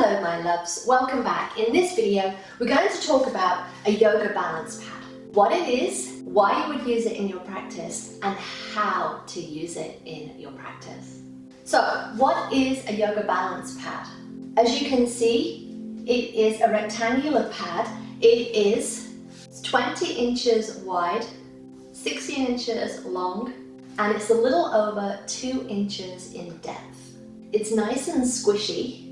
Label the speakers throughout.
Speaker 1: Hello my loves, welcome back. In this video we're going to talk about a yoga balance pad. What it is, why you would use it in your practice, and how to use it in your practice. So what is a yoga balance pad? As you can see, it is a rectangular pad. It is 20 inches wide, 16 inches long, and it's a little over 2 inches in depth. It's nice and squishy,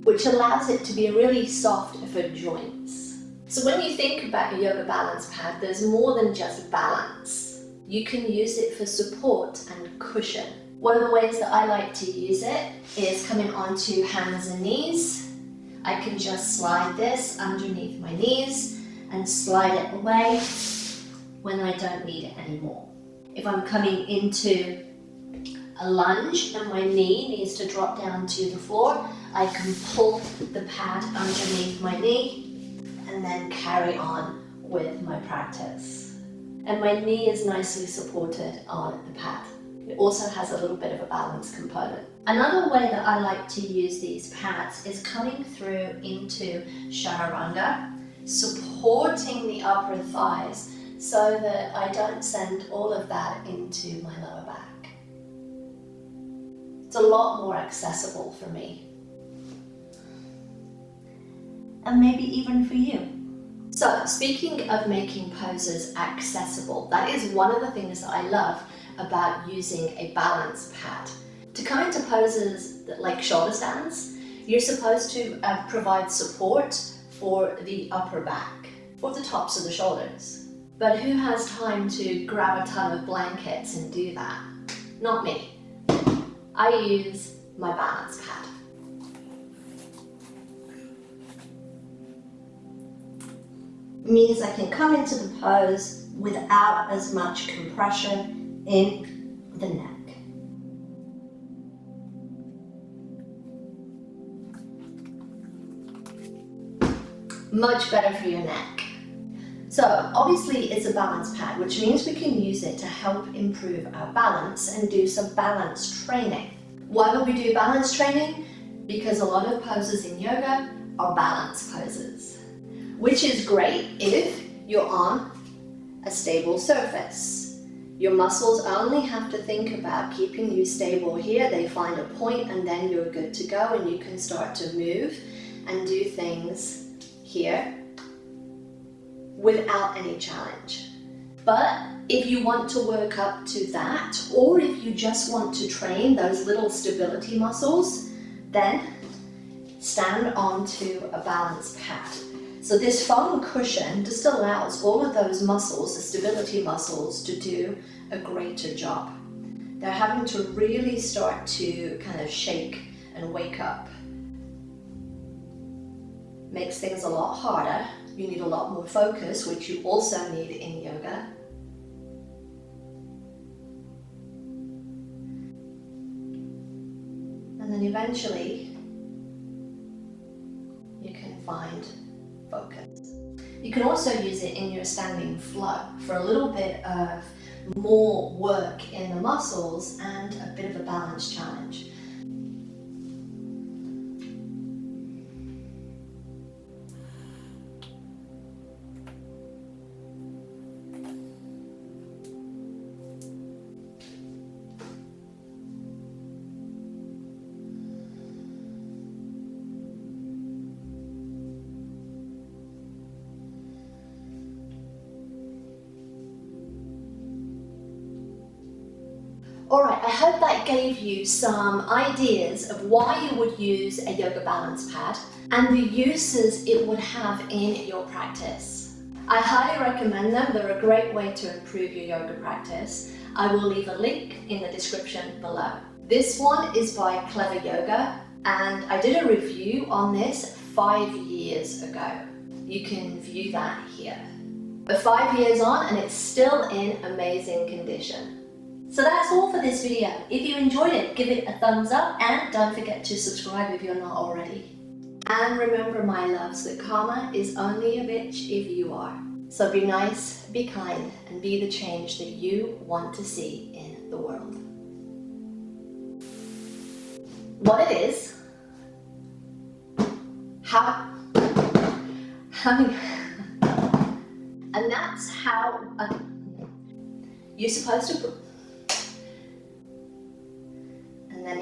Speaker 1: which allows it to be really soft for joints. So when you think about a yoga balance pad, there's more than just balance. You can use it for support and cushion. One of the ways that I like to use it is coming onto hands and knees. I can just slide this underneath my knees and slide it away when I don't need it anymore. If I'm coming into a lunge and my knee needs to drop down to the floor, I can pull the pad underneath my knee and then carry on with my practice. And my knee is nicely supported on the pad. It also has a little bit of a balance component. Another way that I like to use these pads is coming through into chaturanga, supporting the upper thighs so that I don't send all of that into my lower back. It's a lot more accessible for me. And maybe even for you. So, speaking of making poses accessible, that is one of the things that I love about using a balance pad. To come into poses like shoulder stands, you're supposed to provide support for the upper back, for the tops of the shoulders. But who has time to grab a ton of blankets and do that? Not me. I use my balance pad. It means I can come into the pose without as much compression in the neck. Much better for your neck. So obviously it's a balance pad, which means we can use it to help improve our balance and do some balance training. Why would we do balance training? Because a lot of poses in yoga are balance poses, which is great if you're on a stable surface. Your muscles only have to think about keeping you stable here. They find a point and then you're good to go and you can start to move and do things here without any challenge. But if you want to work up to that, or if you just want to train those little stability muscles, then stand onto a balance pad. So this foam cushion just allows all of those muscles, the stability muscles, to do a greater job. They're having to really start to kind of shake and wake up. Makes things a lot harder. You need a lot more focus, which you also need in yoga. And then eventually, you can find focus. You can also use it in your standing flow for a little bit of more work in the muscles and a bit of a balance challenge. Alright, I hope that gave you some ideas of why you would use a yoga balance pad and the uses it would have in your practice. I highly recommend them. They're a great way to improve your yoga practice. I will leave a link in the description below. This one is by Clever Yoga and I did a review on this 5 years ago. You can view that here. But 5 years on and it's still in amazing condition. So that's all for this video. If you enjoyed it, give it a thumbs up and don't forget to subscribe if you're not already. And remember my loves, that karma is only a bitch if you are. So be nice, be kind, and be the change that you want to see in the world. What it is, How many, and that's how you're supposed to put, and then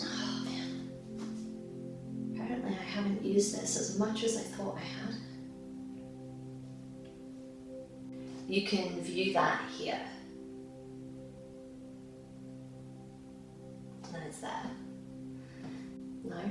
Speaker 1: oh man, apparently I haven't used this as much as I thought I had. You can view that here. And it's there. No?